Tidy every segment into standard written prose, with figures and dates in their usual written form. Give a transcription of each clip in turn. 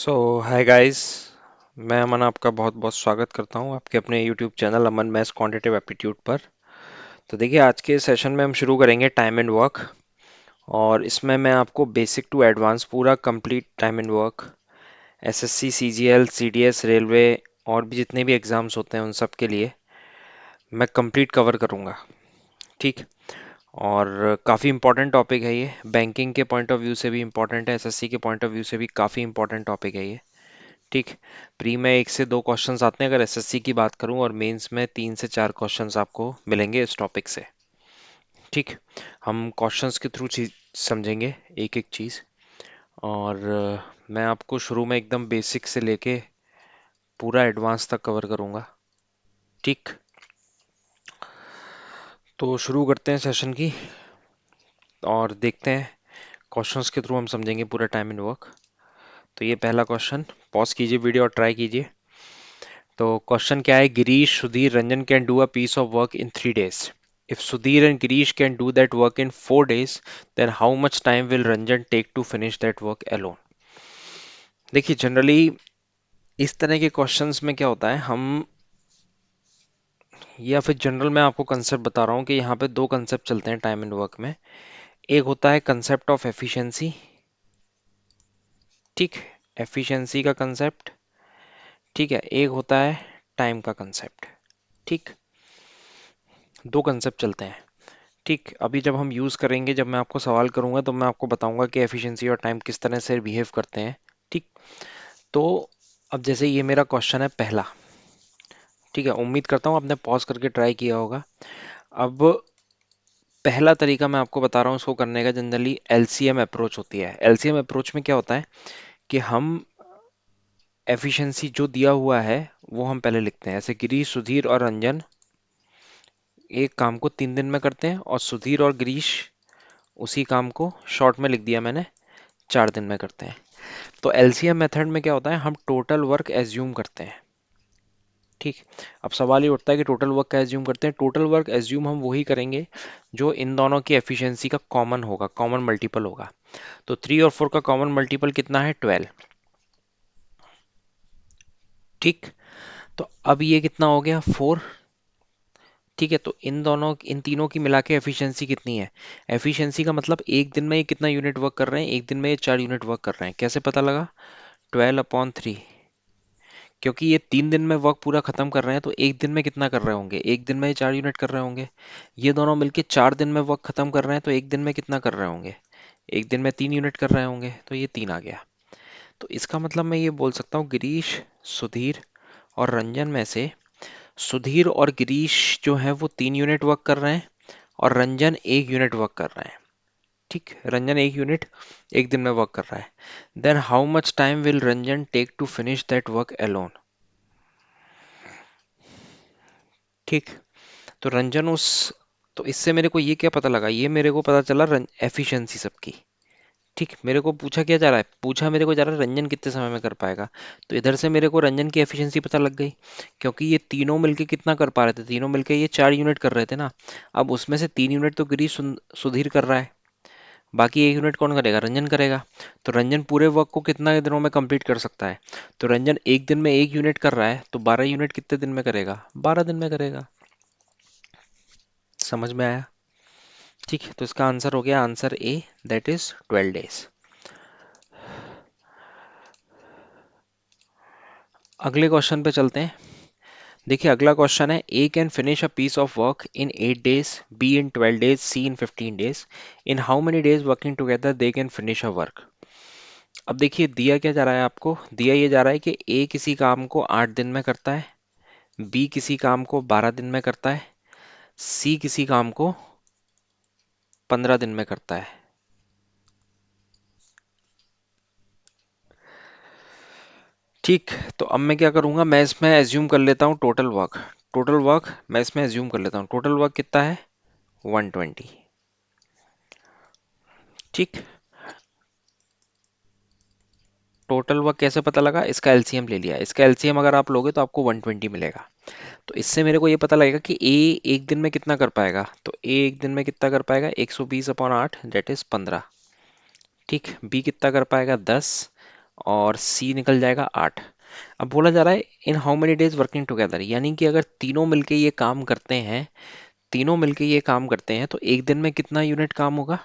सो hi guys. मैं अमन आपका बहुत बहुत स्वागत करता हूं आपके अपने यूट्यूब चैनल अमन मैथ्स क्वांटिटेटिव एप्टीट्यूड पर। तो देखिए, आज के सेशन में हम शुरू करेंगे टाइम एंड वर्क। और इसमें मैं आपको बेसिक टू एडवांस पूरा complete time and work, SSC, CGL, CDS, railway और भी जितने भी एग्जाम्स होते हैं उन सब के लिए मैं कंप्लीट कवर करूंगा। ठीक। और काफ़ी इंपॉर्टेंट टॉपिक है ये, बैंकिंग के पॉइंट ऑफ व्यू से भी इंपॉर्टेंट है, एसएससी के पॉइंट ऑफ व्यू से भी काफ़ी इंपॉर्टेंट टॉपिक है ये। ठीक। प्री में 1 से 2 क्वेश्चंस आते हैं अगर एसएससी की बात करूं, और मेंस में 3 से 4 क्वेश्चंस आपको मिलेंगे इस टॉपिक से। ठीक। हम क्वेश्चंस के थ्रू चीज समझेंगे, एक एक चीज। और मैं आपको शुरू में एकदम बेसिक से लेके पूरा एडवांस तक कवर करूंगा। ठीक। तो शुरू करते हैं सेशन की और देखते हैं, क्वेश्चंस के थ्रू हम समझेंगे पूरा टाइम एंड वर्क। तो ये पहला क्वेश्चन, पॉज कीजिए वीडियो और ट्राई कीजिए। तो क्वेश्चन क्या है, Girish, Sudhir, Ranjan can do a piece of work in 3 days. If Sudhir and Girish can do that work in 4 days, then how much time will Ranjan take to finish that work alone? देखिए, generally इस तरह के questions में क्या होता है, हम या फिर जनरल मैं आपको कंसेप्ट बता रहा हूँ कि यहाँ पे 2 कंसेप्ट चलते हैं टाइम एंड वर्क में। एक होता है कंसेप्ट ऑफ एफिशिएंसी। ठीक। एफिशिएंसी का कंसेप्ट। ठीक है। एक होता है टाइम का कंसेप्ट। ठीक। 2 कंसेप्ट चलते हैं। ठीक। अभी जब हम यूज़ करेंगे, जब मैं आपको सवाल करूंगा तो मैं आपको बताऊंगा कि एफिशिएंसी और टाइम किस तरह से बिहेव करते हैं। ठीक। तो अब जैसे ये मेरा क्वेश्चन है पहला। ठीक है, उम्मीद करता हूँ आपने पॉज करके ट्राई किया होगा। अब पहला तरीका मैं आपको बता रहा हूँ उसको करने का, जनरली एलसीएम अप्रोच होती है। एलसीएम अप्रोच में क्या होता है कि हम एफिशिएंसी जो दिया हुआ है वो हम पहले लिखते हैं। ऐसे गिरीश, सुधीर और रंजन एक काम को 3 दिन में करते हैं, और सुधीर और गिरीश उसी काम को शॉर्ट में लिख दिया मैंने, 4 दिन में करते हैं। तो एलसीएम मेथड में क्या होता है, हम टोटल वर्क एज्यूम करते हैं। ठीक। अब सवाल ये उठता है कि टोटल वर्क का एज्यूम करते हैं। टोटल वर्क एज्यूम हम वही करेंगे जो इन दोनों की एफिशिएंसी का कॉमन होगा, कॉमन मल्टीपल होगा। तो 3 और 4 का कॉमन मल्टीपल कितना है, 12। ठीक। तो अब ये कितना हो गया, 4। ठीक है। तो इन तीनों की मिला के एफिशिएंसी कितनी है। एफिशिएंसी का मतलब एक दिन में ये कितना यूनिट वर्क कर रहे हैं, एक दिन में ये 4 यूनिट वर्क कर रहे हैं। कैसे पता लगा, 12/3। क्योंकि ये 3 दिन में वर्क पूरा खत्म कर रहे हैं, तो एक दिन में कितना कर रहे होंगे, एक दिन में ये 4 यूनिट कर रहे होंगे। ये दोनों मिलके 4 दिन में वर्क खत्म कर रहे हैं, तो एक दिन में कितना कर रहे होंगे, एक दिन में 3 यूनिट कर रहे होंगे। तो ये 3 आ गया। तो इसका मतलब मैं ये बोल सकता हूँ, गिरीश, सुधीर और रंजन में से सुधीर और गिरीश जो है वो 3 यूनिट वर्क कर रहे हैं, और रंजन 1 यूनिट वर्क कर रहे हैं। ठीक। रंजन 1 यूनिट एक दिन में वर्क कर रहा है। Then how much time will Ranjan take to finish that work alone. ठीक। तो रंजन उस तो इससे मेरे को ये क्या पता लगा, ये मेरे को पता चला एफिशिएंसी सबकी। ठीक। मेरे को पूछा क्या जा रहा है, पूछा मेरे को जा रहा है रंजन कितने समय में कर पाएगा। तो इधर से मेरे को रंजन की एफिशिएंसी पता लग गई, क्योंकि ये तीनों मिलके कितना कर पा रहे थे, तीनों मिलके ये 4 यूनिट कर रहे थे ना। अब उसमें से 3 यूनिट तो गिरीश सुधीर कर रहा है, बाकी 1 यूनिट कौन करेगा, रंजन करेगा। तो रंजन पूरे वर्क को कितना दिनों में कंप्लीट कर सकता है। तो रंजन एक दिन में 1 यूनिट कर रहा है, तो 12 यूनिट कितने दिन में करेगा, 12 दिन में करेगा। समझ में आया। ठीक है। तो इसका आंसर हो गया answer A, that is 12 days। अगले क्वेश्चन पे चलते हैं। देखिए, अगला क्वेश्चन है, A can finish a piece of work in 8 days, B in 12 days, C in 15 days। In how many days working together they can finish a work. अब देखिए, दिया क्या जा रहा है आपको, दिया ये जा रहा है कि ए किसी काम को 8 दिन में करता है, बी किसी काम को 12 दिन में करता है, सी किसी काम को 15 दिन में करता है। ठीक। तो अब मैं क्या करूंगा, मैं इसमें एज्यूम कर लेता हूँ टोटल वर्क। टोटल वर्क मैं इसमें एज्यूम कर लेता हूँ, टोटल वर्क कितना है, 120। ठीक। टोटल वर्क कैसे पता लगा, इसका एलसीएम ले लिया। इसका एलसीएम अगर आप लोगे तो आपको 120 मिलेगा। तो इससे मेरे को ये पता लगेगा कि ए एक दिन में कितना कर पाएगा। तो ए एक दिन में कितना कर पाएगा, 120/8, दैट इज 15। ठीक। बी कितना कर पाएगा, 10। और सी निकल जाएगा 8। अब बोला जा रहा है इन how many days working together, यानी कि अगर तीनों मिलके ये काम करते हैं, तीनों मिलके ये काम करते हैं तो एक दिन में कितना यूनिट काम होगा?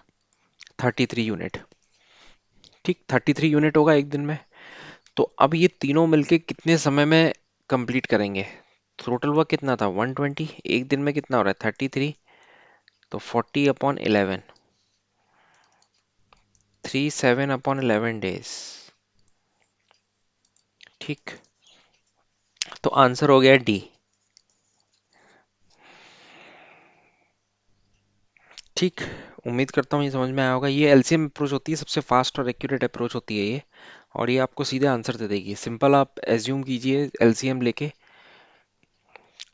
33 यूनिट। ठीक, 33 यूनिट होगा एक दिन में। तो अब ये तीनों मिलके कितने समय में कंप्लीट करेंगे? टोटल वर्क कितना था? 120। एक दिन में कितना हो रहा है? 33। तो 40/11, 37/11 डेज। ठीक, तो आंसर हो गया डी। ठीक, उम्मीद करता हूँ ये समझ में आया होगा। ये एलसीएम अप्रोच होती है, सबसे फास्ट और एक्यूरेट अप्रोच होती है ये, और ये आपको सीधे आंसर दे देगी। सिंपल, आप एज्यूम कीजिए एलसीएम लेके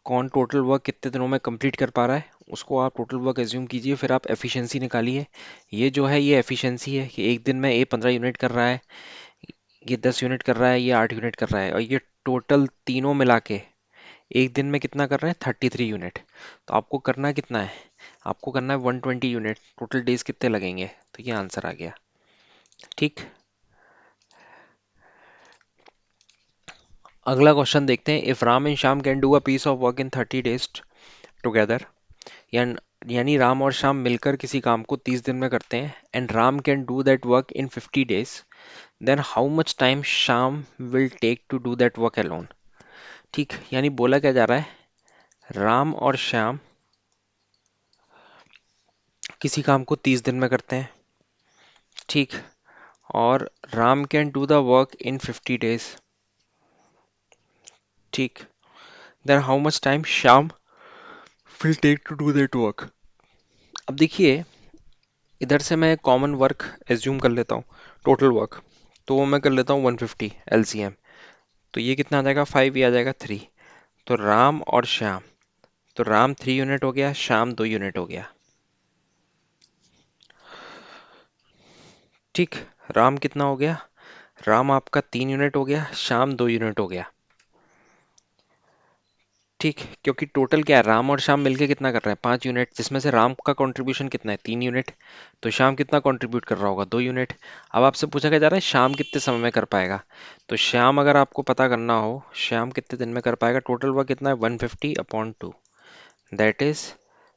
कौन टोटल वर्क कितने दिनों में कंप्लीट कर पा रहा है, उसको आप टोटल वर्क एज्यूम कीजिए, फिर आप एफिशिएंसी निकालिए। ये जो है ये एफिशिएंसी है कि एक दिन में ए 15 यूनिट कर रहा है, ये 10 यूनिट कर रहा है, ये 8 यूनिट कर रहा है, और ये टोटल तीनों मिला के एक दिन में कितना कर रहे हैं? 33 यूनिट। तो आपको करना कितना है? आपको करना है 120 यूनिट। टोटल डेज कितने लगेंगे? तो ये आंसर आ गया। ठीक, अगला क्वेश्चन देखते हैं। If Ram and Shyam can do a piece of work in 30 days together, यानी राम और श्याम मिलकर किसी काम को 30 दिन में करते हैं, and Ram can do that work in 50 days, then how much time Shyam will take to do that work alone. ठीक, यानी बोला क्या जा रहा है, राम और श्याम किसी काम को 30 दिन में करते हैं। ठीक, और Ram can do the work in 50 days. ठीक, then how much time Shyam will take to do that work. अब देखिए, इधर से मैं कॉमन वर्क एज्यूम कर लेता हूँ, टोटल वर्क। तो वो मैं कर लेता हूँ 150 एलसीएम। तो ये कितना आ जाएगा? 5, ये आ जाएगा 3। तो राम और श्याम, तो राम 3 यूनिट हो गया, श्याम 2 यूनिट हो गया। ठीक, राम कितना हो गया? राम आपका 3 यूनिट हो गया, श्याम 2 यूनिट हो गया। ठीक, क्योंकि टोटल क्या है, राम और श्याम मिलके कितना कर रहे हैं? 5 यूनिट, जिसमें से राम का कंट्रीब्यूशन कितना है? 3 यूनिट। तो श्याम कितना कंट्रीब्यूट कर रहा होगा? 2 यूनिट। अब आपसे पूछा क्या जा रहा है, श्याम कितने समय में कर पाएगा? तो श्याम अगर आपको पता करना हो श्याम कितने दिन में कर पाएगा, टोटल वर्क कितना है? 150/2, दैट इज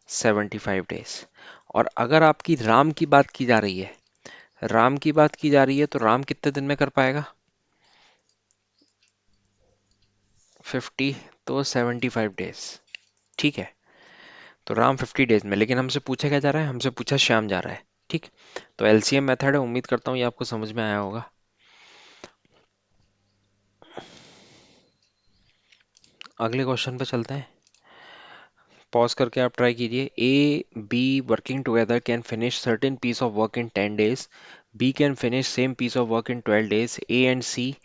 75 डेज। और अगर आपकी राम की बात की जा रही है, राम की बात की जा रही है, तो राम कितने दिन में कर पाएगा? 50, तो 75 डेज। ठीक है, तो राम 50 डेज में, लेकिन हमसे पूछा क्या जा रहा है? हमसे पूछा श्याम जा रहा है। ठीक, तो एलसीएम मेथड है, उम्मीद करता हूँ ये आपको समझ में आया होगा। अगले क्वेश्चन पे चलते हैं। पॉज करके आप ट्राई कीजिए। A B working together can finish certain piece of work in 10 days, B can finish same piece of work in 12 days, A and C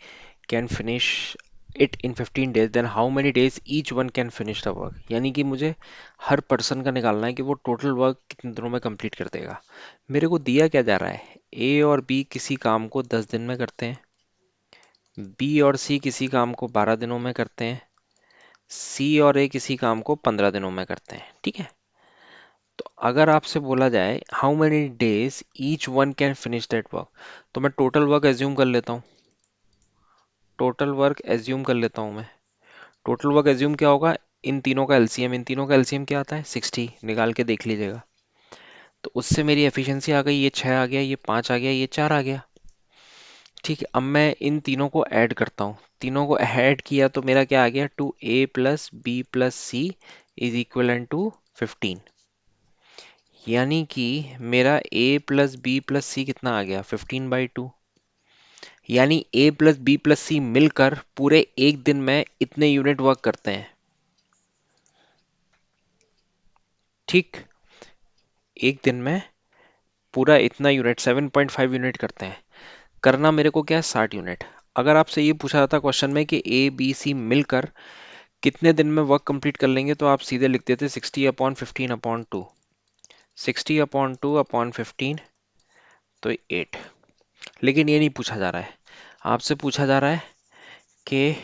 can finish it in 15 days, then how many days each one can finish the work. यानी कि मुझे हर person का निकालना है कि वो total work कितने दिनों में कंप्लीट कर देगा। मेरे को दिया क्या जा रहा है, ए और बी किसी काम को 10 दिन में करते हैं, बी और सी किसी काम को 12 दिनों में करते हैं, सी और ए किसी काम को 15 दिनों में करते हैं। ठीक है, तो अगर आपसे बोला जाए how many days each one can finish that work, तो मैं टोटल वर्क एज्यूम कर लेता हूँ। टोटल वर्क एज्यूम कर लेता हूँ मैं। टोटल वर्क एज्यूम क्या होगा? इन तीनों का एलसीएम, इन तीनों का एलसीएम क्या आता है? 60। निकाल के देख लीजिएगा। तो उससे मेरी एफिशिएंसी आ गई, ये 6 आ गया, ये 5 आ गया, ये 4 आ गया। ठीक है, अब मैं इन तीनों को ऐड करता हूँ। तीनों को ऐड किया तो मेरा क्या आ गया? 2a+b+c=15। यानी कि मेरा a+b+c कितना आ गया? 15/2। यानी a+b+c मिलकर पूरे एक दिन में इतने यूनिट वर्क करते हैं। ठीक, एक दिन में पूरा इतना यूनिट 7.5 यूनिट करते हैं। करना मेरे को क्या है? 60 यूनिट। अगर आपसे ये पूछा जाता क्वेश्चन में कि ए बी सी मिलकर कितने दिन में वर्क कंप्लीट कर लेंगे, तो आप सीधे लिख देते 60/15/2। 60/2/15, तो 8। लेकिन ये नहीं पूछा जा रहा है, आपसे पूछा जा रहा है कि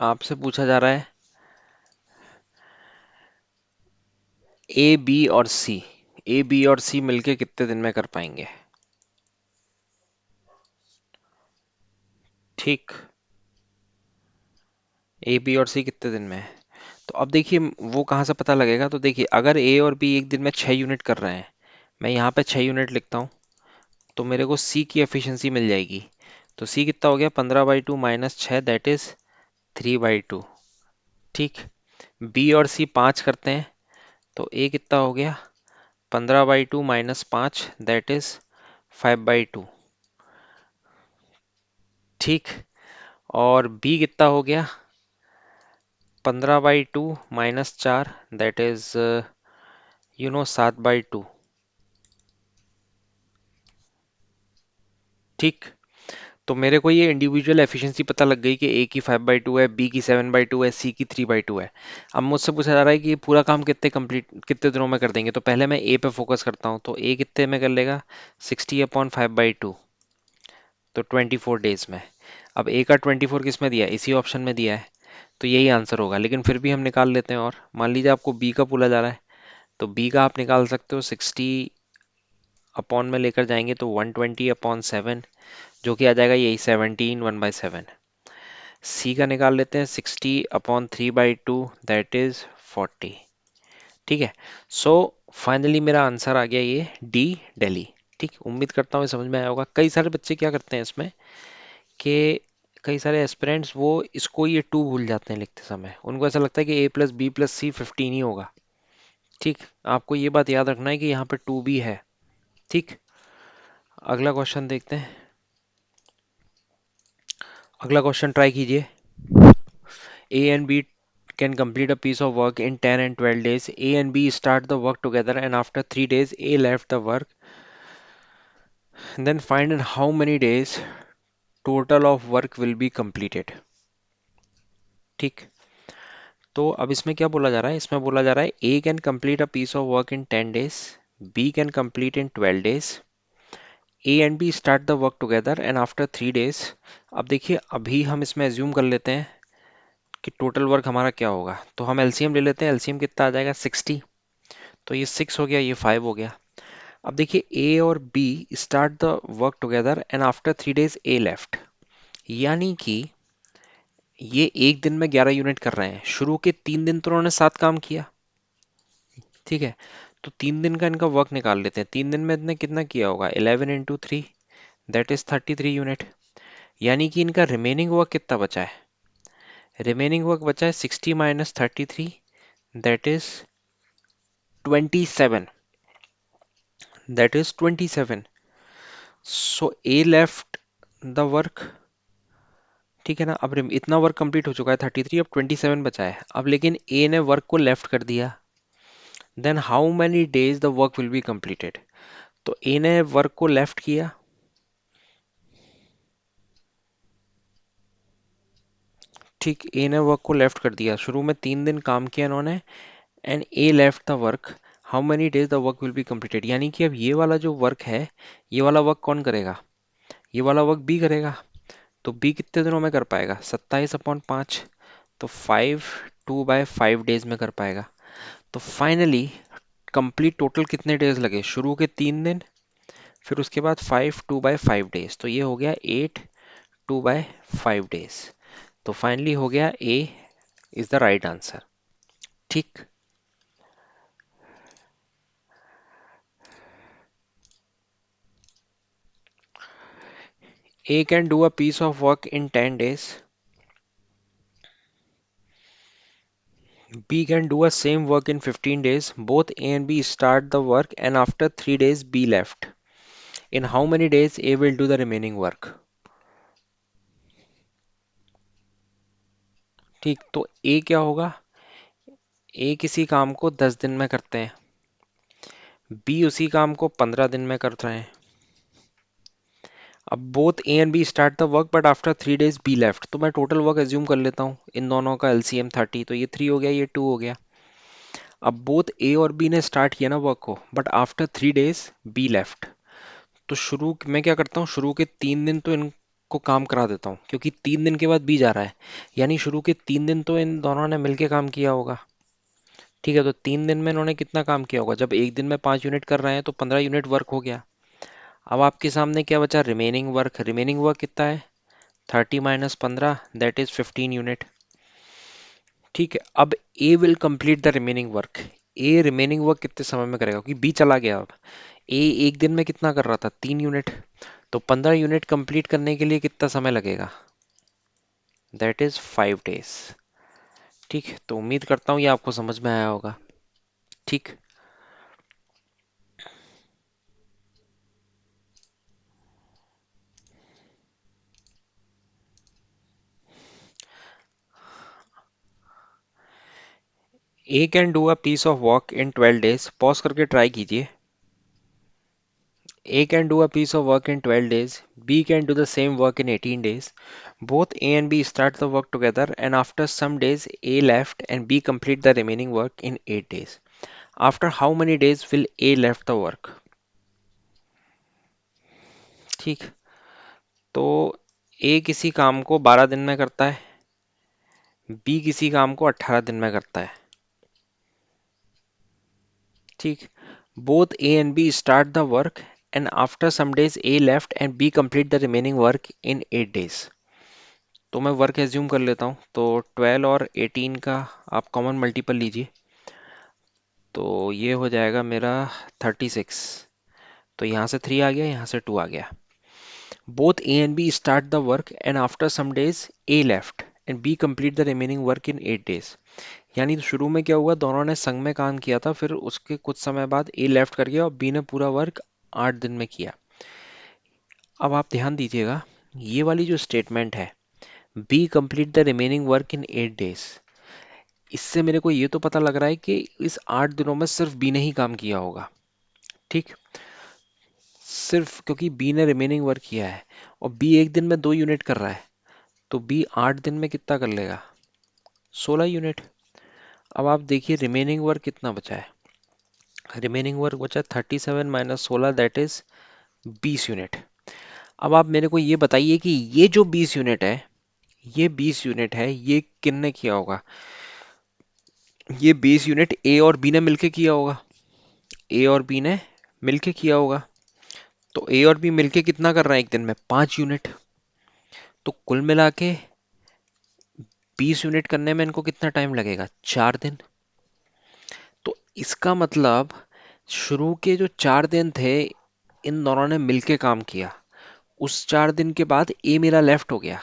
आपसे पूछा जा रहा है ए बी और सी, ए बी और सी मिलके कितने दिन में कर पाएंगे। ठीक। ए बी और सी कितने दिन में है? तो अब देखिए वो कहाँ से पता लगेगा, तो देखिए अगर ए और बी एक दिन में 6 यूनिट कर रहे हैं, मैं यहाँ पे 6 यूनिट लिखता हूँ, तो मेरे को सी की एफिशिएंसी मिल जाएगी। तो सी कितना हो गया, 15/2 माइनस 6, दैट इज 3/2। ठीक। बी और सी 5 करते हैं, तो ए कितना हो गया, 15/2 माइनस 5, दैट इज 5/2। ठीक। और बी कितना हो गया, 15/2 माइनस 4, दैट इज 7/2। ठीक। तो मेरे को ये इंडिविजुअल एफिशिएंसी पता लग गई कि ए की 5/2 है, बी की 7/2 है, सी की 3/2 है। अब मुझसे पूछा जा रहा है कि ये पूरा काम कितने दिनों में कर देंगे, तो पहले मैं ए पे फोकस करता हूँ। तो ए कितने में कर लेगा, 60/5/2, तो 24 डेज में। अब ए का 24 किस में दिया है, इसी ऑप्शन में दिया है, तो यही आंसर होगा। लेकिन फिर भी हम निकाल लेते हैं। और मान लीजिए आपको बी का बोला जा रहा है, तो बी का आप निकाल सकते हो, 60 अपॉन में लेकर जाएंगे तो 120/7, जो कि आ जाएगा यही 17, 1/7। सी का निकाल लेते हैं, 60/3/2, दैट इज 40। ठीक है। सो फाइनली मेरा आंसर आ गया ये डी, दिल्ली। ठीक, उम्मीद करता हूँ ये समझ में आया होगा। कई सारे बच्चे क्या करते हैं इसमें कि कई सारे एस्पिरेंट्स वो इसको ये 2 भूल जाते हैं लिखते समय, उनको ऐसा लगता है कि a+b+c 15 ही होगा। ठीक। आपको ये बात याद रखना है कि यहाँ पे 2 भी है। ठीक। अगला क्वेश्चन देखते हैं। अगला क्वेश्चन ट्राई कीजिए। A and B can complete a piece of work in 10 and 12 days. A and B start the work together, and after 3 days, A left the work. Then find in how many days total of work will be completed. ठीक। तो अब इसमें क्या बोला जा रहा है, इसमें बोला जा रहा है A can complete a piece of work in 10 days, B can complete in 12 days, A and B start the work together and after 3 days। अब देखिए अभी हम इसमें एज्यूम कर लेते हैं कि टोटल वर्क हमारा क्या होगा, तो हम एलसीएम ले लेते हैं। एलसीएम कितना आ जाएगा, 60। तो ये 6 हो गया, ये 5 हो गया। अब देखिए ए और B start the work together and after 3 days A left, यानी कि ये एक दिन में 11 यूनिट कर रहे हैं। शुरू के 3 दिन तो उन्होंने 7 काम किया। ठीक है। तो 3 दिन का इनका वर्क निकाल लेते हैं। 3 दिन में इतने कितना किया होगा, 11 × 3, दैट इज 33 यूनिट। यानी कि इनका रिमेनिंग वर्क कितना बचा है, रिमेनिंग वर्क बचा है 60 minus 33, that is 27, that is 27। So A left the work. ठीक है ना। अब इतना वर्क कंप्लीट हो चुका है 33, अब 27 बचा है। अब लेकिन ए ने वर्क को लेफ्ट कर दिया, then how many days the work will be completed. तो ए ने वर्क को लेफ्ट किया। ठीक, ए ने वर्क को लेफ्ट कर दिया, शुरू में 3 दिन काम किया इन्होंने, and A left the work. How many days the work will be completed, यानी कि अब ये वाला जो वर्क है, ये वाला वर्क कौन करेगा, ये वाला वर्क बी करेगा। तो बी कितने दिनों में कर पाएगा, 27/5, तो 2/5 डेज में कर पाएगा। तो फाइनली कंप्लीट टोटल कितने डेज लगे, शुरू के 3 दिन, फिर उसके बाद 2/5 डेज, तो ये हो गया 2/5 डेज। तो फाइनली हो गया A is the right answer. ठीक। A can do a piece of work in 10 days, B can do a same work in 15 days. Both A and B start the work and after 3 days B left. In how many days A will do the remaining work? ठीक। तो A क्या होगा, A किसी काम को 10 दिन में करते हैं, B उसी काम को 15 दिन में कर रहे हैं। अब both A and B start the work but after 3 days B left, तो मैं टोटल वर्क एज्यूम कर लेता हूँ, इन दोनों का एलसीएम 30, तो ये 3 हो गया, ये 2 हो गया। अब बोथ ए और बी ने स्टार्ट किया ना वर्क को, but after 3 days B left. तो शुरू मैं क्या करता हूँ, शुरू के 3 दिन तो इनको काम करा देता हूँ, क्योंकि 3 दिन के बाद बी जा रहा है, यानी शुरू के 3 दिन तो इन दोनों ने मिलके काम किया होगा। ठीक है। तो 3 दिन में इन्होंने कितना काम किया होगा, जब एक दिन में 5 यूनिट कर रहे हैं तो 15 यूनिट वर्क हो गया। अब आपके सामने क्या बचा, रिमेनिंग वर्क। रिमेनिंग वर्क कितना है, 30 - 15 दैट इज 15 यूनिट। ठीक है, अब A will complete the remaining work. A remaining work कितने समय में करेगा, क्योंकि बी चला गया। अब ए एक दिन में कितना कर रहा था, 3 यूनिट। तो 15 यूनिट कंप्लीट करने के लिए कितना समय लगेगा, दैट इज 5 डेज। ठीक है, तो उम्मीद करता हूँ ये आपको समझ में आया होगा। ठीक। A can do a piece of work in 12 days, pause करके ट्राई कीजिए। A can do a piece of work in 12 days. B can do the same work in 18 days. Both A and B start the work together, and after some days, A left and B complete the remaining work in 8 days. After how many days will A left the work? ठीक। तो A किसी काम को 12 दिन में करता है, B किसी काम को 18 दिन में करता है। ठीक। Both A and B start the work, and after some days, A left and B complete the remaining work in 8 days. तो मैं वर्क एज्यूम कर लेता हूँ। तो 12 और 18 का आप कॉमन मल्टीपल लीजिए, तो ये हो जाएगा मेरा 36। तो यहाँ से 3 आ गया, यहाँ से 2 आ गया। Both A and B start the work, and after some days A left and B complete the remaining work in 8 days. यानी शुरू में क्या हुआ, दोनों ने संग में काम किया था, फिर उसके कुछ समय बाद ए लेफ्ट कर गया और बी ने पूरा वर्क 8 दिन में किया। अब आप ध्यान दीजिएगा, ये वाली जो स्टेटमेंट है, B complete the remaining work in 8 days, इससे मेरे को ये तो पता लग रहा है कि इस 8 दिनों में सिर्फ बी ने ही काम किया होगा। ठीक। सिर्फ क्योंकि बी ने रिमेनिंग वर्क किया है, और बी एक दिन में 2 यूनिट कर रहा है, तो बी 8 दिन में कितना कर लेगा, 16 यूनिट। अब आप देखिए रिमेनिंग वर्क कितना बचा है, रिमेनिंग वर्क बचा 37 - 16 दैट इज 20 यूनिट। अब आप मेरे को ये बताइए कि ये जो 20 यूनिट है, ये 20 यूनिट है, ये किनने किया होगा, ये 20 यूनिट ए और बी ने मिलके किया होगा। ए और बी ने मिलके किया होगा। तो ए और बी मिलके कितना कर रहा है एक दिन में, 5 यूनिट। तो कुल मिला के 20 यूनिट करने में इनको कितना टाइम लगेगा, 4 दिन। तो इसका मतलब शुरू के जो 4 दिन थे, इन दोनों ने मिलके काम किया। उस 4 दिन के बाद ए मेरा लेफ्ट हो गया,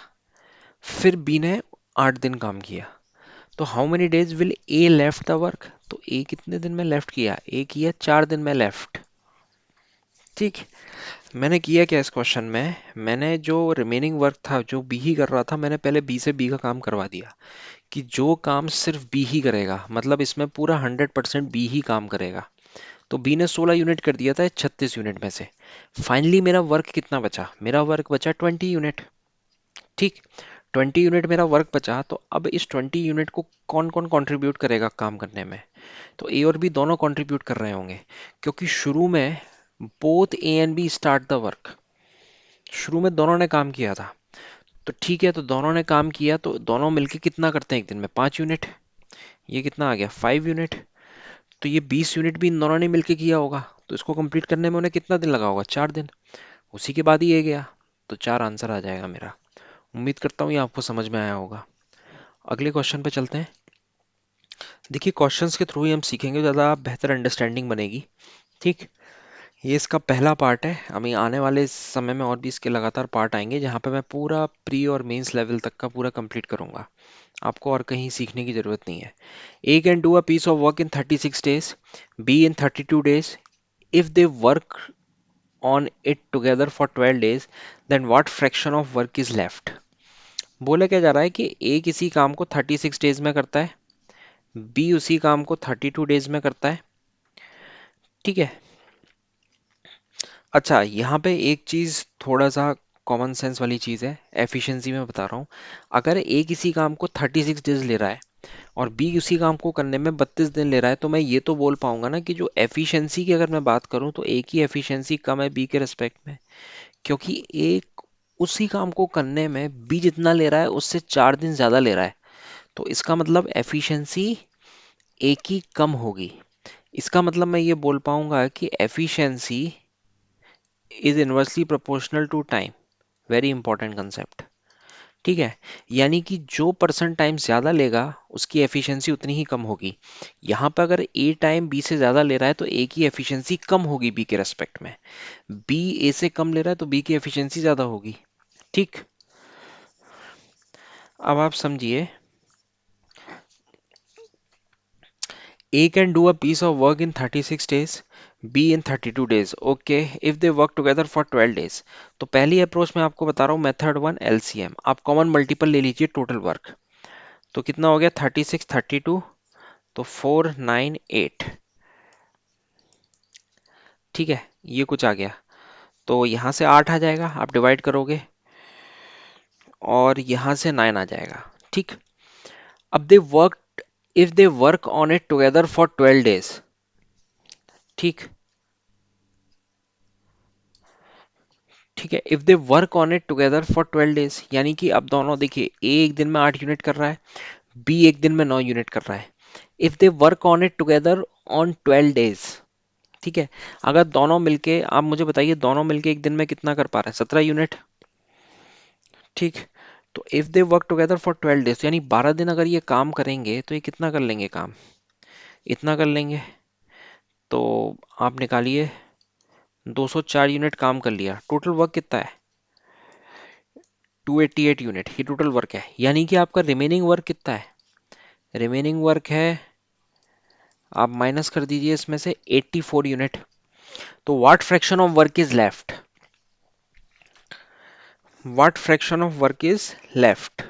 फिर बी ने 8 दिन काम किया। तो how many days will A left the work, तो ए कितने दिन में लेफ्ट किया, ए किया 4 दिन में लेफ्ट। ठीक। मैंने किया क्या इस क्वेश्चन में, मैंने जो रिमेनिंग वर्क था जो बी ही कर रहा था, मैंने पहले बी से बी का काम करवा दिया, कि जो काम सिर्फ बी ही करेगा, मतलब इसमें पूरा 100% बी ही काम करेगा। तो बी ने 16 यूनिट कर दिया था 36 यूनिट में से। फाइनली मेरा वर्क कितना बचा, मेरा वर्क बचा 20 यूनिट। ठीक। 20 यूनिट मेरा वर्क बचा, तो अब इस 20 यूनिट को कौन कौन कंट्रीब्यूट करेगा काम करने में, तो ए और बी दोनों कंट्रीब्यूट कर रहे होंगे, क्योंकि शुरू में both A and B start the work, शुरू में दोनों ने काम किया था। तो ठीक है, तो दोनों ने काम किया, तो दोनों मिलके कितना करते हैं एक दिन में, 5 यूनिट। ये कितना आ गया, 5 यूनिट। तो ये 20 यूनिट भी इन दोनों ने मिलके किया होगा, तो इसको कंप्लीट करने में उन्हें कितना दिन लगा होगा, 4 दिन। उसी के बाद ही ये गया, तो 4 आंसर आ जाएगा मेरा। उम्मीद करता हूँ ये आपको समझ में आया होगा। अगले क्वेश्चन पे चलते हैं। देखिए क्वेश्चंस के थ्रू ही हम सीखेंगे, ज़्यादा बेहतर अंडरस्टैंडिंग बनेगी। ठीक। ये इसका पहला पार्ट है, अभी आने वाले समय में और भी इसके लगातार पार्ट आएंगे, जहाँ पे मैं पूरा प्री और मेंस लेवल तक का पूरा कंप्लीट करूंगा। आपको और कहीं सीखने की जरूरत नहीं है। A can do a piece of work in 36 days, B in 32 days। If they work on it together for 12 days, then what fraction of work is left. बोला क्या जा रहा है कि ए किसी काम को 36 डेज में करता है, बी उसी काम को 32 डेज में करता है। ठीक है। अच्छा, यहाँ पे एक चीज थोड़ा सा कॉमन सेंस वाली चीज है, एफिशिएंसी में बता रहा हूँ। अगर ए किसी काम को 36 डेज ले रहा है और बी उसी काम को करने में 32 दिन ले रहा है, तो मैं ये तो बोल पाऊंगा ना कि जो एफिशिएंसी की अगर मैं बात करूँ, तो ए की एफिशिएंसी कम है बी के रिस्पेक्ट में, क्योंकि ए उसी काम को करने में बी जितना ले रहा है उससे 4 दिन ज्यादा ले रहा है। तो इसका मतलब एफिशिएंसी ए की कम होगी। इसका मतलब मैं ये बोल पाऊंगा कि efficiency is inversely proportional to time. Very important concept. ठीक है, यानी कि जो पर्सन टाइम ज्यादा लेगा उसकी एफिशिएंसी उतनी ही कम होगी। यहाँ पर अगर ए टाइम बी से ज्यादा ले रहा है तो ए की एफिशिएंसी कम होगी बी के रेस्पेक्ट में, बी ए से कम ले रहा है तो बी की एफिशिएंसी ज्यादा होगी। ठीक, अब आप समझिए, A can do a piece of work in 36 days, B in 32 days. Okay, if they work together for 12 days. तो पहली अप्रोच मैं आपको बता रहा हूँ, मेथड वन एलसीएम। आप कॉमन मल्टीपल ले लीजिए टोटल वर्क। तो कितना हो गया, 36 32, तो 498। ठीक है, ये कुछ आ गया। तो यहाँ से 8 आ जाएगा, आप डिवाइड करोगे, और यहाँ से 9 आ जाएगा। ठीक, अब they work, if they work on it together for 12 days. ठीक, ठीक है, if they work on it together for 12 days, यानी कि अब दोनों देखिए, ए एक दिन में 8 यूनिट कर रहा है, बी एक दिन में 9 यूनिट कर रहा है। If they work on it together on 12 days, ठीक है, अगर दोनों मिलके, आप मुझे बताइए दोनों मिलके एक दिन में कितना कर पा रहे हैं, 17 यूनिट। ठीक, तो if they work together for 12 days, यानी 12 दिन अगर ये काम करेंगे तो ये कितना कर लेंगे काम, इतना कर लेंगे। तो आप निकालिए, 204 यूनिट काम कर लिया, टोटल वर्क कितना है, 288 यूनिट, ये टोटल वर्क है। यानी कि आपका रिमेनिंग वर्क कितना है, रिमेनिंग वर्क है, आप माइनस कर दीजिए इसमें से 84 यूनिट। तो what fraction of work is left, what fraction of work is left.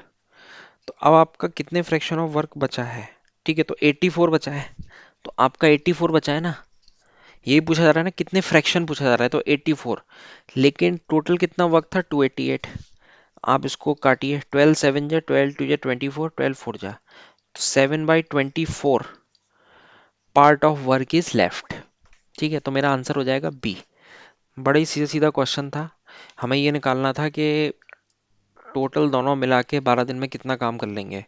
तो अब आपका कितने फ्रैक्शन ऑफ वर्क बचा है, ठीक है, तो 84 बचा है। तो आपका 84 बचा है ना, यही पूछा जा रहा है ना, कितने फ्रैक्शन पूछा जा रहा है, तो 84। लेकिन टोटल कितना वर्क था, 288। आप इसको काटिए, 12 7 जा, 12 2 जा 24, 12 4 जा, तो 7/24 part of work is left. ठीक है, तो मेरा आंसर हो जाएगा बी। बड़ा ही सीधा सीधा क्वेश्चन था, हमें ये निकालना था कि टोटल दोनों मिला के 12 दिन में कितना काम कर लेंगे।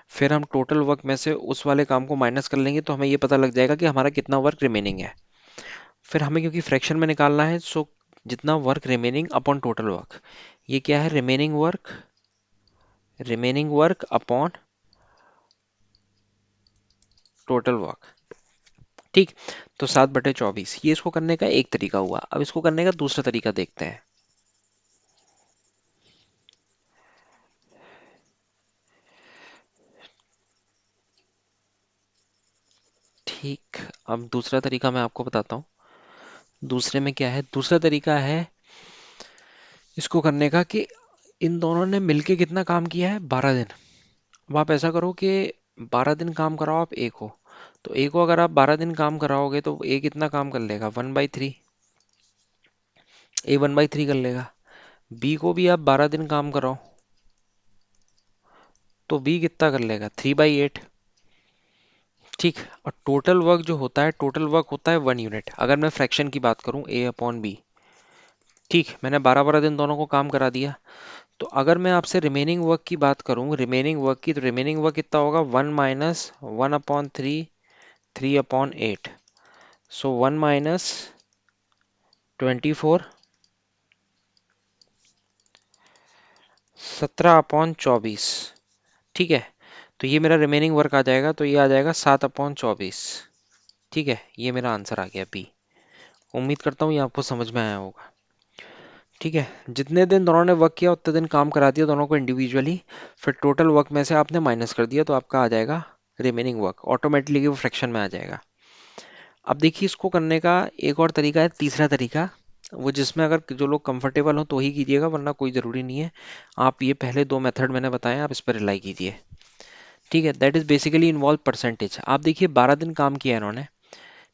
फिर हम टोटल वर्क में से उस वाले काम को माइनस कर लेंगे तो हमें ये पता लग जाएगा कि हमारा कितना वर्क रिमेनिंग है। फिर हमें क्योंकि फ्रैक्शन में निकालना है, सो जितना work remaining upon total work, ये क्या है, remaining work, remaining work upon total work. ठीक, तो 7/24, ये इसको करने का एक तरीका हुआ। अब इसको करने का दूसरा तरीका देखते हैं। ठीक, अब दूसरा तरीका मैं आपको बताता हूँ। दूसरे में क्या है, दूसरा तरीका है इसको करने का कि इन दोनों ने मिलके कितना काम किया है, 12 दिन। अब आप ऐसा करो कि 12 दिन काम कराओ आप ए को, तो ए को अगर आप 12 दिन काम कराओगे तो ए कितना काम कर लेगा, 1/3, ए 1/3 कर लेगा। बी को भी आप 12 दिन काम कराओ तो बी कितना कर लेगा, 3/8। ठीक, और टोटल वर्क जो होता है, टोटल वर्क होता है 1 यूनिट, अगर मैं फ्रैक्शन की बात करूं, ए अपॉन बी। ठीक, मैंने 12 12 दिन दोनों को काम करा दिया। तो अगर मैं आपसे रिमेनिंग वर्क की बात करूं, रिमेनिंग वर्क की, तो रिमेनिंग वर्क कितना होगा, 1 - 1/3, 3/8। सो 1 - 24, 17/24। ठीक है, तो ये मेरा रिमेनिंग वर्क आ जाएगा, तो ये आ जाएगा 7/24। ठीक है, ये मेरा आंसर आ गया बी। उम्मीद करता हूँ ये आपको समझ में आया होगा। ठीक है, जितने दिन दोनों ने वर्क किया उतने दिन काम करा दिया दोनों को इंडिविजुअली, फिर टोटल वर्क में से आपने माइनस कर दिया तो आपका आ जाएगा रिमेनिंग वर्क, ऑटोमेटिकली वो फ्रैक्शन में आ जाएगा। अब देखिए, इसको करने का एक और तरीका है, तीसरा तरीका, वो जिसमें अगर जो लोग कंफर्टेबल हो तो ही कीजिएगा, वरना कोई ज़रूरी नहीं है। आप ये पहले दो मेथड मैंने बताए, आप इस पर रिलाई कीजिए। ठीक है, that is basically involve percentage. आप देखिए 12 दिन काम किया इन्होंने,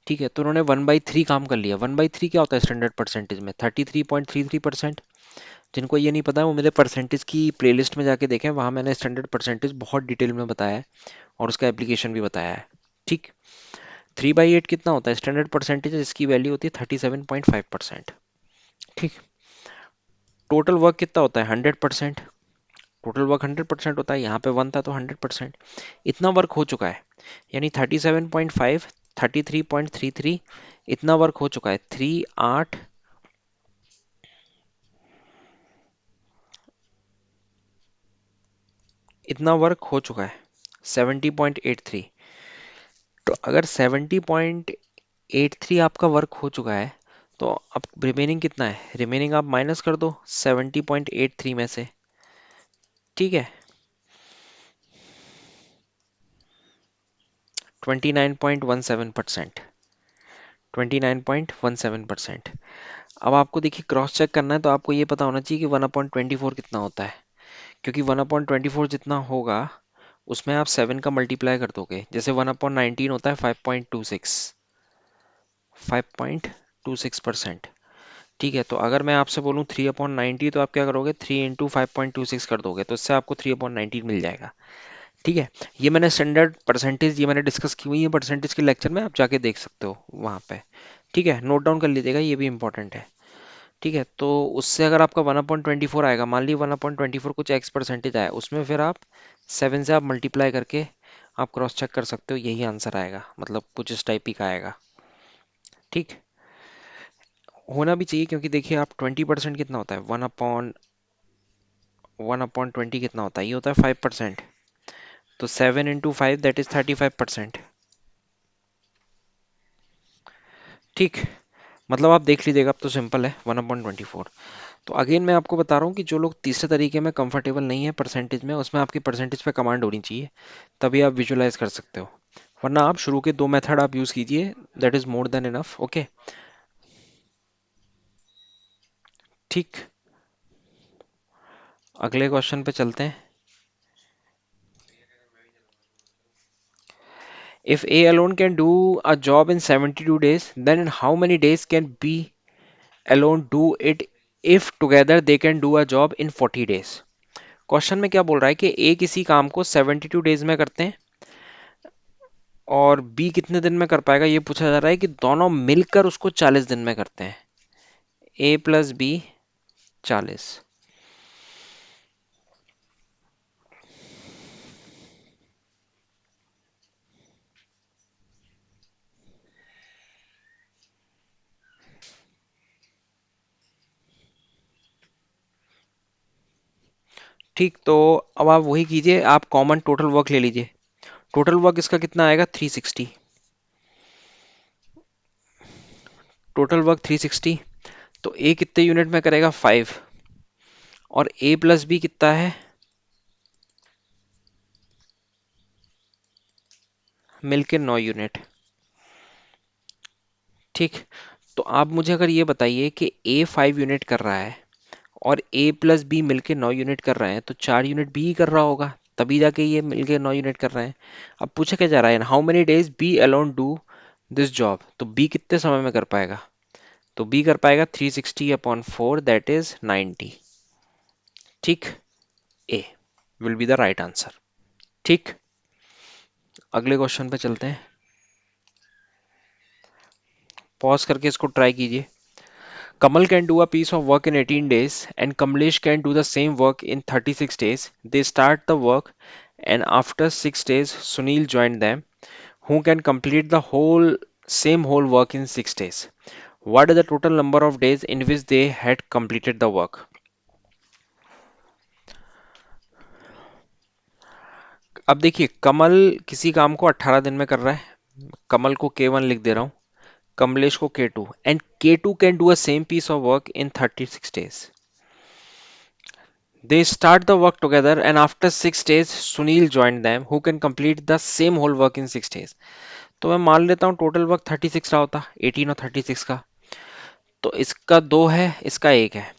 ठीक है, तो उन्होंने 1/3 काम कर लिया। 1/3 क्या होता है स्टैंडर्ड परसेंटेज में, 33.33%। जिनको ये नहीं पता है वो मेरे परसेंटेज की प्लेलिस्ट में जाके देखें, वहां मैंने स्टैंडर्ड परसेंटेज बहुत डिटेल में बताया है और उसका एप्लीकेशन भी बताया है। ठीक, 3/8 कितना होता है स्टैंडर्ड परसेंटेज, इसकी वैल्यू होती है 37.5%। ठीक, टोटल वर्क कितना होता है, 100%। टोटल वर्क 100% होता है, यहाँ पे 1 था तो 100%। इतना वर्क हो चुका है, यानी 37.5, 33.33, इतना वर्क हो चुका है, 3 8, इतना वर्क हो चुका है 70.83। तो अगर 70.83 आपका वर्क हो चुका है, तो अब रिमेनिंग कितना है? रिमेनिंग आप माइनस कर दो 70.83 में से। ठीक है, 29.17%। 29.17%। अब आपको देखिए क्रॉस चेक करना है, तो आपको ये पता होना चाहिए कि 1/24 कितना होता है, क्योंकि 1/24 जितना होगा उसमें आप 7 का मल्टीप्लाई कर दोगे। जैसे 1/19 होता है 5.26, 5.26%। ठीक है, तो अगर मैं आपसे बोलूँ 3/90, तो आप क्या करोगे? 3 × 5.26 कर दोगे, तो इससे आपको 3/19 मिल जाएगा। ठीक है, ये मैंने स्टैंडर्ड परसेंटेज ये मैंने डिस्कस की हुई है परसेंटेज के लेक्चर में, आप जाके देख सकते हो वहाँ पे। ठीक है, नोट डाउन कर लीजिएगा, ये भी इंपॉर्टेंट है। ठीक है, तो उससे अगर आपका 1/24 आएगा, मान लीजिए 1/24 कुछ एक्स परसेंटेज आया, उसमें फिर आप 7 से आप मल्टीप्लाई करके आप क्रॉस चेक कर सकते हो, यही आंसर आएगा, मतलब कुछ इस टाइप ही का आएगा। ठीक, होना भी चाहिए, क्योंकि देखिए आप 20% कितना होता है? 1/20 कितना होता है? ये होता है 5%। तो 7 × 5 दैट इज 35%। ठीक, मतलब आप देख लीजिएगा, अब तो सिंपल है 1/24। तो अगेन मैं आपको बता रहा हूँ कि जो लोग तीसरे तरीके में कंफर्टेबल नहीं है परसेंटेज में, उसमें आपकी परसेंटेज पे कमांड होनी चाहिए, तभी आप विजुलाइज कर सकते हो। वरना आप शुरू के 2 मेथड आप यूज कीजिए, that is more than enough. Okay, ठीक, अगले क्वेश्चन पे चलते हैं। If A alone can do a job in 72 days, then in how many days can B alone do it if together they can do a job in 40 days? Question में क्या बोल रहा है कि ए किसी काम को 72 डेज में करते हैं, और बी कितने दिन में कर पाएगा, ये पूछा जा रहा है कि दोनों मिलकर उसको 40 दिन में करते हैं। ए प्लस बी 40। ठीक, तो अब आप वही कीजिए, आप कॉमन टोटल वर्क ले लीजिए। टोटल वर्क इसका कितना आएगा? 360। टोटल वर्क 360, तो ए कितने यूनिट में करेगा? 5। और ए प्लस बी कितना है? मिलके 9 यूनिट। ठीक, तो आप मुझे अगर ये बताइए कि ए 5 यूनिट कर रहा है और ए प्लस बी मिलके 9 यूनिट कर रहे हैं, तो 4 यूनिट बी ही कर रहा होगा, तभी जाके ये मिलके 9 यूनिट कर रहे हैं। अब पूछा क्या जा रहा है? How many days B alone do this job, तो बी कितने समय में कर पाएगा? तो बी कर पाएगा 360/4, दैट इज 90। ठीक, A will be the right answer. ठीक, अगले क्वेश्चन पे चलते हैं। पॉज करके इसको ट्राई कीजिए। Kamal can do a piece of work in 18 days and Kamlesh can do the same work in 36 days. They start the work and after 6 days Sunil joined them, who can complete the whole work in 6 days. What is the total number of days in which they had completed the work? अब देखिए, कमल किसी काम को 18 दिन में कर रहा है, कमल को K1 लिख दे रहा हूं, कमलेश को K2, and K2 can do a same piece of work in 36 days. They start the work together and after 6 days Sunil joined them, who can complete the same whole work in 6 days. तो मैं मान लेता हूँ total work 36 रहा होता, 18 और 36 का। तो इसका 2 है, इसका 1 है।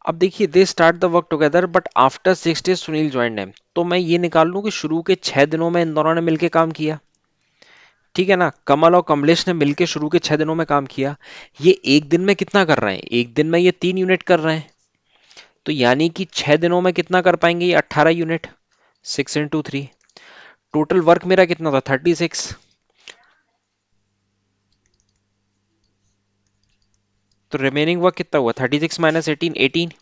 अब देखिए, they start the work together but after 6 days Sunil join them, तो मैं ये निकाल लूं कि शुरू के 6 दिनों में इन दोनों ने मिलके काम किया। ठीक है ना, कमल और कमलेश ने मिलके शुरू के 6 दिनों में काम किया। ये एक दिन में कितना कर रहे हैं? एक दिन में ये 3 यूनिट कर रहे हैं, तो यानी कि 6 दिनों में कितना कर पाएंगे? ये 18 यूनिट, 6 × 3। टोटल वर्क मेरा कितना था? 36। तो रिमेनिंग वर्क कितना हुआ? 36 माइनस 18, 18।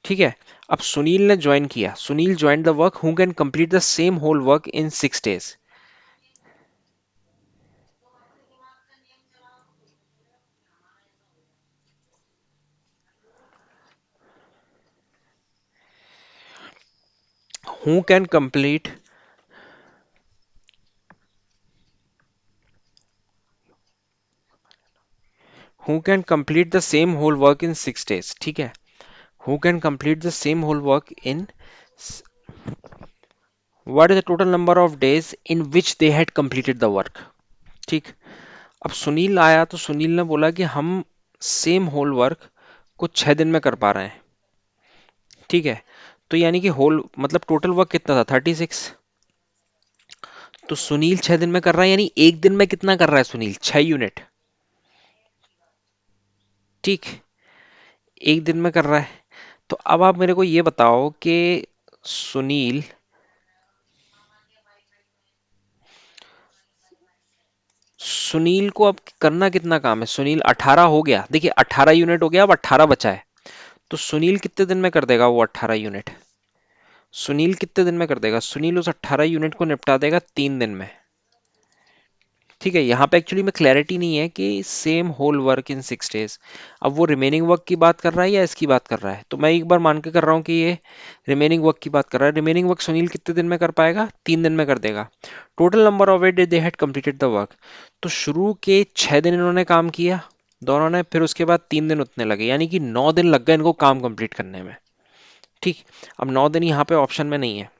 ठीक है, अब सुनील ने ज्वाइन किया, Sunil join the work, who can complete the same whole work in 6 days. Who can complete who can complete the same whole work in 6 days, ठीक है। Who can complete the same whole work in, what is the total number of days in which they had completed the work, ठीक। अब सुनील आया तो सुनील ने बोला कि हम सेम होल वर्क को 6 दिन में कर पा रहे हैं, ठीक है। तो यानी कि होल मतलब टोटल वर्क कितना था, 36। तो सुनील 6 दिन में कर रहा है, यानी एक दिन में कितना कर रहा है सुनील, 6 यूनिट, ठीक। एक दिन में कर रहा है। तो अब आप मेरे को ये बताओ कि सुनील, सुनील को अब करना कितना काम है, सुनील 18 हो गया, देखिए 18 यूनिट हो गया, अब 18 बचा है। तो सुनील कितने दिन में कर देगा वो 18 यूनिट, सुनील कितने दिन में कर देगा, सुनील उस 18 यूनिट को निपटा देगा 3 दिन में, ठीक है। यहाँ पे एक्चुअली में क्लैरिटी नहीं है कि same whole work in 6 days, अब वो रिमेनिंग वर्क की बात कर रहा है या इसकी बात कर रहा है। तो मैं एक बार मान के कर रहा हूँ कि ये रिमेनिंग वर्क की बात कर रहा है। रिमेनिंग वर्क सुनील कितने दिन में कर पाएगा, 3 दिन में कर देगा। Total number of day they had completed the work, तो शुरू के 6 दिन इन्होंने काम किया दोनों ने, फिर उसके बाद 3 दिन उतने लगे, यानी कि 9 दिन लग गए इनको काम कंप्लीट करने में, ठीक। अब 9 दिन यहाँ पे ऑप्शन में नहीं है,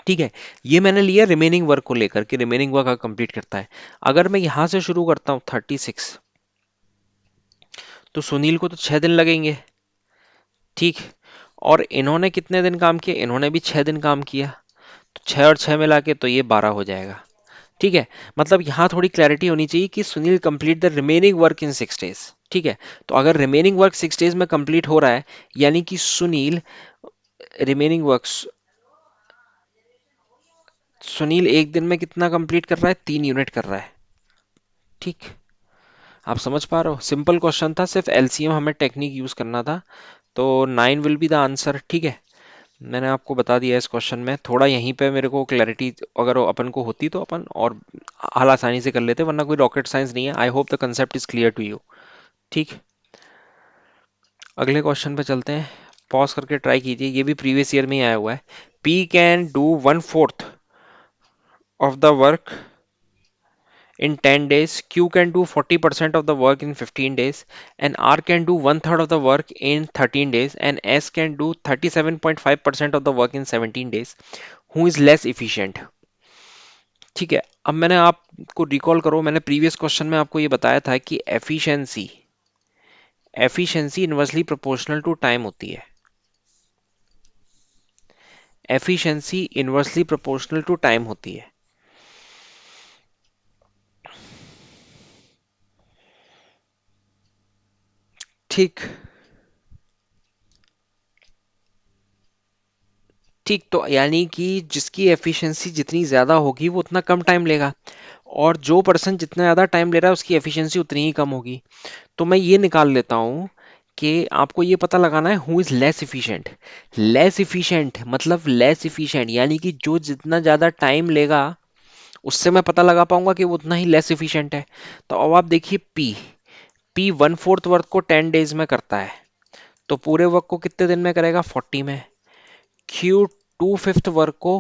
ठीक है। ये मैंने लिया रिमेनिंग वर्क को लेकर कि रिमेनिंग वर्क कंप्लीट करता है। अगर मैं यहां से शुरू करता हूं 36, तो सुनील को तो 6 दिन लगेंगे, ठीक। और इन्होंने कितने दिन काम किया, इन्होंने भी 6 दिन काम किया, तो 6 और 6 मिला के तो ये 12 हो जाएगा, ठीक है। मतलब यहां थोड़ी क्लैरिटी होनी चाहिए कि Sunil complete the remaining work in 6 days, ठीक है। तो अगर रिमेनिंग वर्क 6 days में कंप्लीट हो रहा है, यानी कि सुनील रिमेनिंग वर्क, सुनील एक दिन में कितना कंप्लीट कर रहा है, 3 यूनिट कर रहा है, ठीक। आप समझ पा रहे हो, सिंपल क्वेश्चन था, सिर्फ एलसीएम हमें टेक्निक यूज करना था। तो 9 विल बी द आंसर, ठीक है। मैंने आपको बता दिया इस क्वेश्चन में, थोड़ा यहीं पे मेरे को क्लैरिटी अगर अपन को होती तो अपन और हाल आसानी से कर लेते, वरना कोई रॉकेट साइंस नहीं है। I hope the concept is clear to you, ठीक। अगले क्वेश्चन पे चलते हैं, पॉज करके ट्राई कीजिए, ये भी प्रीवियस ईयर में ही आया हुआ है। P can do 1/4 of the work in 10 days, Q can do 40% of the work in 15 days, and R can do one third of the work in 13 days, and S can do 37.5% of the work in 17 days. Who is less efficient? ठीक है। अब मैंने आपको recall करो, मैंने previous question में आपको ये बताया था कि efficiency efficiency inversely proportional to time होती है, efficiency inversely proportional to time होती है, ठीक। ठीक, तो यानी कि जिसकी एफिशिएंसी जितनी ज्यादा होगी वो उतना कम टाइम लेगा, और जो पर्सन जितना ज्यादा टाइम ले रहा है उसकी एफिशिएंसी उतनी ही कम होगी। तो मैं ये निकाल लेता हूं कि आपको ये पता लगाना है who is less efficient. Less efficient मतलब लेस इफिशिएंट, यानी कि जो जितना ज्यादा टाइम लेगा उससे मैं पता लगा पाऊंगा कि वो उतना ही लेस इफिशिएंट है। तो अब आप देखिए, पी पी 1/4 वर्क को 10 days में करता है, तो पूरे वर्क को कितने दिन में करेगा, 40 में। क्यू 2/5 वर्क को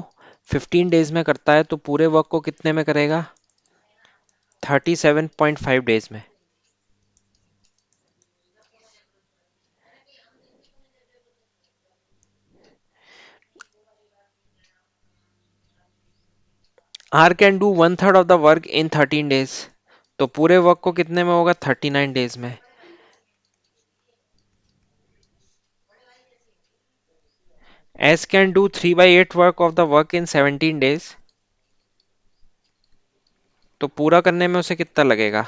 15 डेज में करता है, तो पूरे वर्क को कितने में करेगा, 37.5 डेज में। R can do one third of the work in 13 days, तो पूरे वर्क को कितने में होगा, 39 डेज में। S can do 3/8 work of the work in 17 days, तो पूरा करने में उसे कितना लगेगा,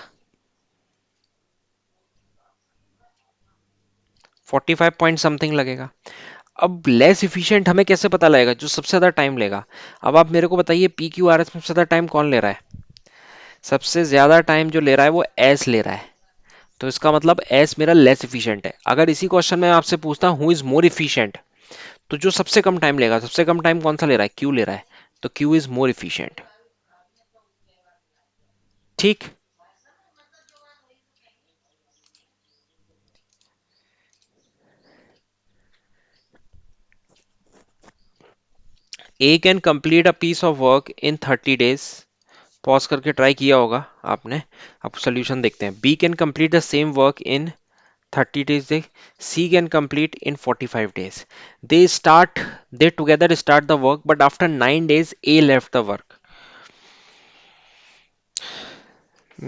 45 पॉइंट समथिंग लगेगा। अब लेस इफिशिएंट हमें कैसे पता लगेगा, जो सबसे ज्यादा टाइम लेगा। अब आप मेरे को बताइए, पी क्यू आर एस में सबसे ज्यादा टाइम कौन ले रहा है, सबसे ज्यादा टाइम जो ले रहा है वो एस ले रहा है, तो इसका मतलब एस मेरा लेस इफिशिएंट है। अगर इसी क्वेश्चन में आपसे पूछता हूँ इज मोर इफिशिएंट, तो जो सबसे कम टाइम लेगा, सबसे कम टाइम कौन सा ले रहा है, क्यू ले रहा है, तो क्यू इज मोर इफिशिएंट, ठीक। A can complete a piece of work in 30 days, pause करके ट्राई किया होगा आपने। अब सोल्यूशन देखते हैं। B can complete the same work in 30 days, they C can complete in 45 days. They start, they together start the work, but after 9 days, A left the work.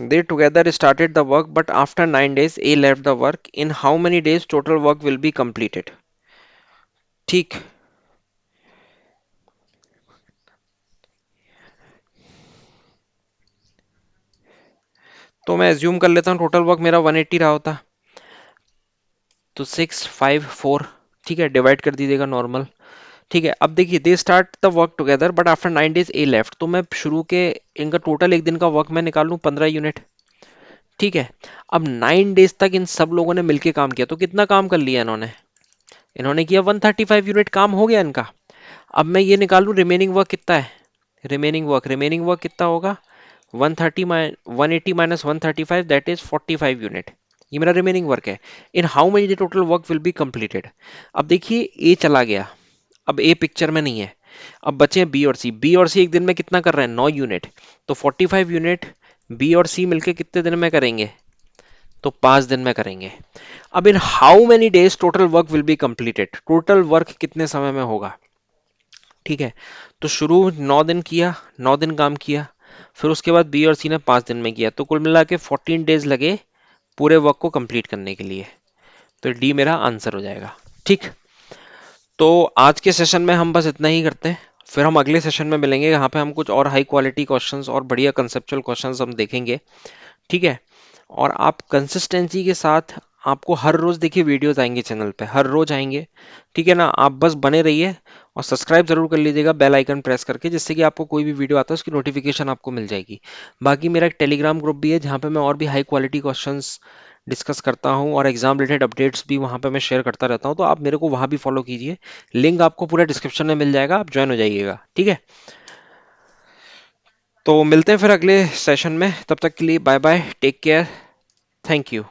They together started the work, but after 9 days, A left the work. In how many days total work will be completed? ठीक। तो मैं assume कर लेता हूँ total work मेरा 180 रहा होता, तो 654, ठीक है, डिवाइड कर दीजिएगा नॉर्मल। ठीक है, अब देखिए they start the work together but after 9 days A left, तो मैं शुरू के इनका टोटल एक दिन का वर्क मैं निकाल लूँ 15 यूनिट। ठीक है, अब 9 days तक इन सब लोगों ने मिलके काम किया, तो कितना काम कर लिया इन्होंने? इन्होंने किया 135 यूनिट काम हो गया इनका। अब मैं ये निकाल लूँ रिमेनिंग वर्क कितना है। रिमेनिंग वर्क कितना होगा? 180 माइनस 135, दैट इज 45 यूनिट। ये मेरा रिमेनिंग वर्क है। इन how many day total work will be completed? अब देखिए ए चला गया, अब ए पिक्चर में नहीं है। अब बचे हैं बी और सी। बी और सी एक दिन में कितना कर रहे हैं? 9 यूनिट। तो 45 यूनिट बी और सी मिलके कितने दिन में करेंगे? तो 5 दिन में करेंगे। अब इन how many days total work will be completed? Total work कितने समय में होगा? ठीक है, तो शुरू 9 दिन किया, 9 दिन काम किया, फिर उसके बाद बी और सी ने 5 दिन में किया, तो कुल मिला के 14 डेज लगे पूरे वर्क को कंप्लीट करने के लिए। तो डी मेरा आंसर हो जाएगा। ठीक, तो आज के सेशन में हम बस इतना ही करते हैं। फिर हम अगले सेशन में मिलेंगे, यहाँ पे हम कुछ और हाई क्वालिटी क्वेश्चंस और बढ़िया कंसेप्चुअल क्वेश्चंस हम देखेंगे। ठीक है, और आप कंसिस्टेंसी के साथ, आपको हर रोज देखिए वीडियोस आएंगे चैनल पे, हर रोज आएंगे। ठीक है ना, आप बस बने रहिए और सब्सक्राइब जरूर कर लीजिएगा बेल आइकन प्रेस करके, जिससे कि आपको कोई भी वीडियो आता है उसकी नोटिफिकेशन आपको मिल जाएगी। बाकी मेरा एक टेलीग्राम ग्रुप भी है जहाँ पे मैं और भी हाई क्वालिटी क्वेश्चंस डिस्कस करता हूँ और एग्जाम रिलेटेड अपडेट्स भी वहाँ पे मैं शेयर करता रहता हूँ, तो आप मेरे को वहाँ भी फॉलो कीजिए। लिंक आपको पूरा डिस्क्रिप्शन में मिल जाएगा, आप ज्वाइन हो जाइएगा। ठीक है, तो मिलते हैं फिर अगले सेशन में, तब तक के लिए bye bye, take care, thank you.